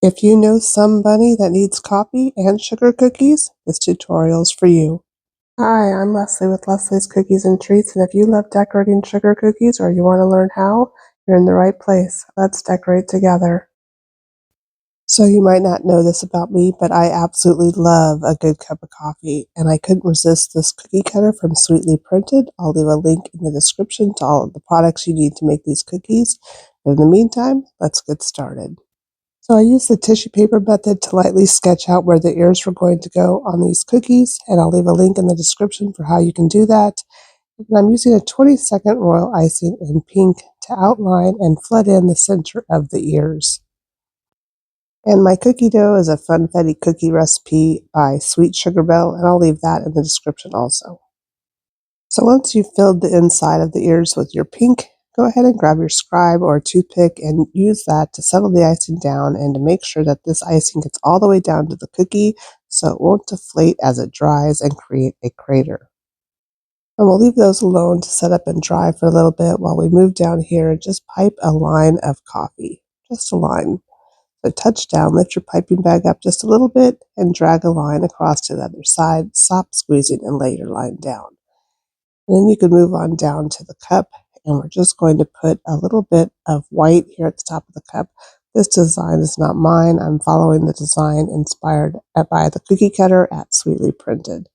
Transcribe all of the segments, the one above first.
If you know somebody that needs coffee and sugar cookies, this tutorial is for you. Hi, I'm Leslie with Leslie's Cookies and Treats, and if you love decorating sugar cookies or you want to learn how, you're in the right place. Let's decorate together. So you might not know this about me, but I absolutely love a good cup of coffee, and I couldn't resist this cookie cutter from Sweetly Printed. I'll leave a link in the description to all of the products you need to make these cookies. But in the meantime, let's get started. So I used the tissue paper method to lightly sketch out where the ears were going to go on these cookies, and I'll leave a link in the description for how you can do that. And I'm using a 20-second royal icing in pink to outline and flood in the center of the ears. And my cookie dough is a funfetti cookie recipe by Sweet Sugar Belle, and I'll leave that in the description also. So once you've filled the inside of the ears with your pink, go ahead and grab your scribe or a toothpick and use that to settle the icing down and to make sure that this icing gets all the way down to the cookie so it won't deflate as it dries and create a crater. And we'll leave those alone to set up and dry for a little bit while we move down here and just pipe a line of coffee. Just a line. So touch down, lift your piping bag up just a little bit and drag a line across to the other side. Stop squeezing and lay your line down. And then you can move on down to the cup, and we're just going to put a little bit of white here at the top of the cup. This design is not mine. I'm following the design inspired by the cookie cutter at Sweetly Printed.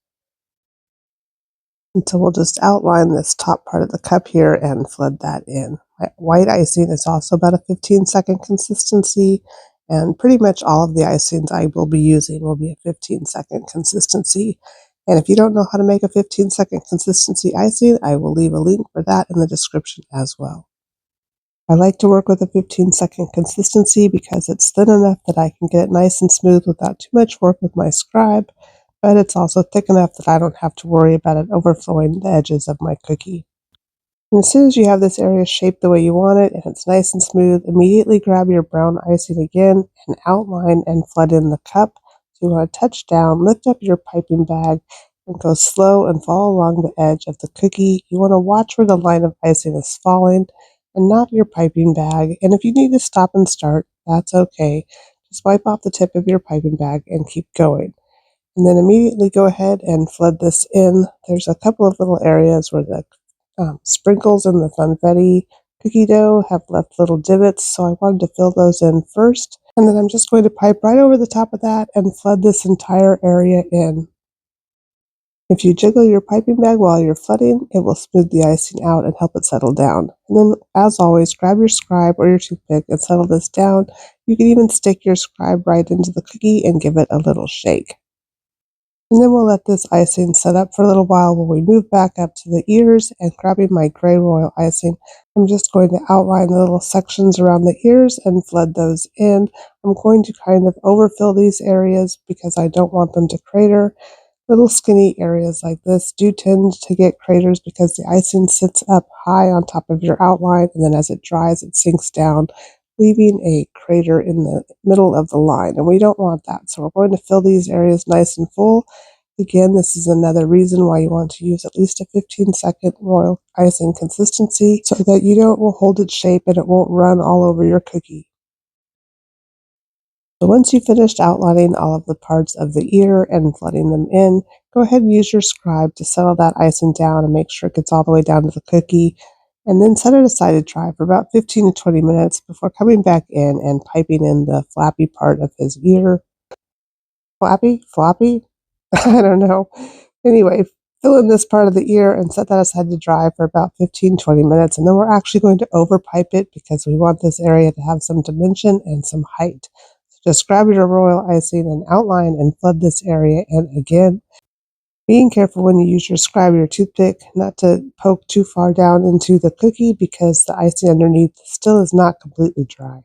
And so we'll just outline this top part of the cup here and flood that in. White icing is also about a 15-second consistency, and pretty much all of the icings I will be using will be a 15-second consistency. And if you don't know how to make a 15-second consistency icing, I will leave a link for that in the description as well. I like to work with a 15-second consistency because it's thin enough that I can get it nice and smooth without too much work with my scribe, but it's also thick enough that I don't have to worry about it overflowing the edges of my cookie. And as soon as you have this area shaped the way you want it and it's nice and smooth, immediately grab your brown icing again and outline and flood in the cup. So you want to touch down, lift up your piping bag, and go slow and follow along the edge of the cookie. You want to watch where the line of icing is falling and not your piping bag. And if you need to stop and start, that's okay. Just wipe off the tip of your piping bag and keep going. And then immediately go ahead and flood this in. There's a couple of little areas where the sprinkles in the funfetti cookie dough have left little divots, so I wanted to fill those in first. And then I'm just going to pipe right over the top of that and flood this entire area in. If you jiggle your piping bag while you're flooding, it will smooth the icing out and help it settle down. And then, as always, grab your scribe or your toothpick and settle this down. You can even stick your scribe right into the cookie and give it a little shake. And then we'll let this icing set up for a little while while we move back up to the ears, and grabbing my gray royal icing, I'm just going to outline the little sections around the ears and flood those in. I'm going to kind of overfill these areas because I don't want them to crater. Little skinny areas like this do tend to get craters because the icing sits up high on top of your outline, and then as it dries, it sinks down, leaving a crater in the middle of the line, and we don't want that. So we're going to fill these areas nice and full. Again, this is another reason why you want to use at least a 15-second royal icing consistency so that you don't will hold its shape and it won't run all over your cookie. So once you've finished outlining all of the parts of the ear and flooding them in, go ahead and use your scribe to settle that icing down and make sure it gets all the way down to the cookie. And then set it aside to dry for about 15 to 20 minutes before coming back in and piping in the flappy part of his ear. Flappy? Floppy? I don't know. Anyway, fill in this part of the ear and set that aside to dry for about 15-20 minutes. And then we're actually going to overpipe it because we want this area to have some dimension and some height. So just grab your royal icing and outline and flood this area in again. Being careful when you use your scribe or your toothpick not to poke too far down into the cookie because the icing underneath still is not completely dry.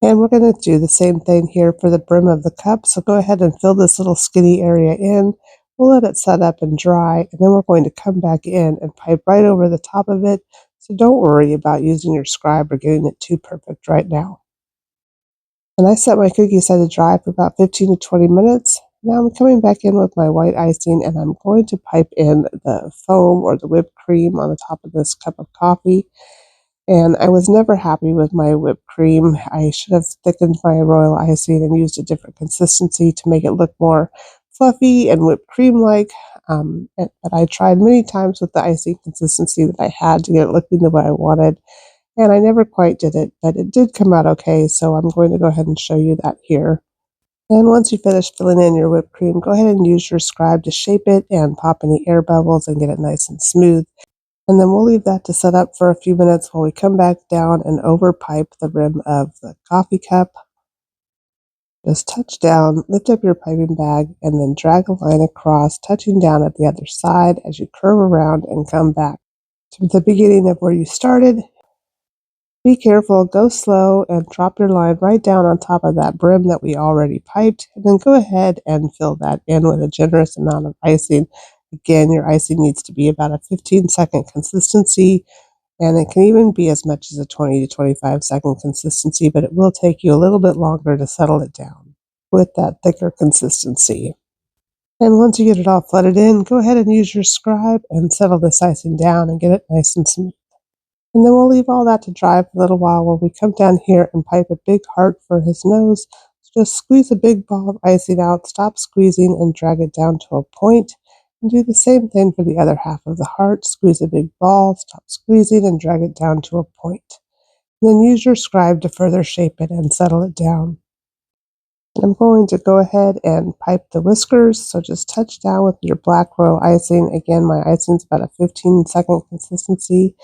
And we're going to do the same thing here for the brim of the cup. So go ahead and fill this little skinny area in. We'll let it set up and dry, and then we're going to come back in and pipe right over the top of it. So don't worry about using your scribe or getting it too perfect right now. And I set my cookie aside to dry for about 15 to 20 minutes. Now I'm coming back in with my white icing, and I'm going to pipe in the foam or the whipped cream on the top of this cup of coffee. And I was never happy with my whipped cream. I should have thickened my royal icing and used a different consistency to make it look more fluffy and whipped cream-like. But I tried many times with the icing consistency that I had to get it looking the way I wanted, and I never quite did it, but it did come out okay, so I'm going to go ahead and show you that here. And once you finish filling in your whipped cream, go ahead and use your scribe to shape it and pop any air bubbles and get it nice and smooth. And then we'll leave that to set up for a few minutes while we come back down and over pipe the rim of the coffee cup. Just touch down, lift up your piping bag, and then drag a line across, touching down at the other side as you curve around and come back to the beginning of where you started. Be careful, go slow, and drop your line right down on top of that brim that we already piped, and then go ahead and fill that in with a generous amount of icing. Again, your icing needs to be about a 15-second consistency, and it can even be as much as a 20 to 25-second consistency, but it will take you a little bit longer to settle it down with that thicker consistency. And once you get it all flooded in, go ahead and use your scribe and settle this icing down and get it nice and smooth. And then we'll leave all that to dry for a little while while we come down here and pipe a big heart for his nose. So just squeeze a big ball of icing out, stop squeezing, and drag it down to a point. And do the same thing for the other half of the heart. Squeeze a big ball, stop squeezing, and drag it down to a point. And then use your scribe to further shape it and settle it down. And I'm going to go ahead and pipe the whiskers, so just touch down with your black royal icing. Again, my icing's about a 15-second consistency.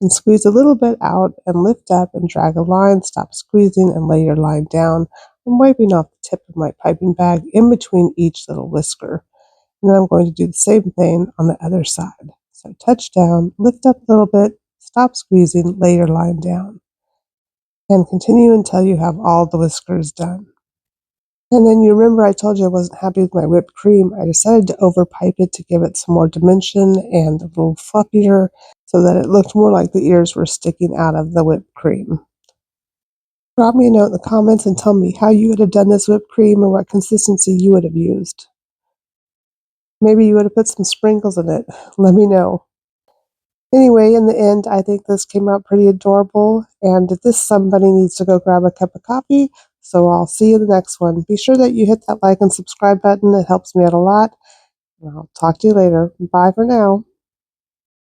And squeeze a little bit out and lift up and drag a line, stop squeezing and lay your line down. I'm wiping off the tip of my piping bag in between each little whisker. And then I'm going to do the same thing on the other side. So touch down, lift up a little bit, stop squeezing, lay your line down. And continue until you have all the whiskers done. And then you remember I told you I wasn't happy with my whipped cream. I decided to overpipe it to give it some more dimension and a little fluffier so that it looked more like the ears were sticking out of the whipped cream. Drop me a note in the comments and tell me how you would have done this whipped cream and what consistency you would have used. Maybe you would have put some sprinkles in it. Let me know. Anyway, in the end, I think this came out pretty adorable, and this somebody needs to go grab a cup of coffee, so I'll see you in the next one. Be sure that you hit that like and subscribe button. It helps me out a lot, and I'll talk to you later. Bye for now.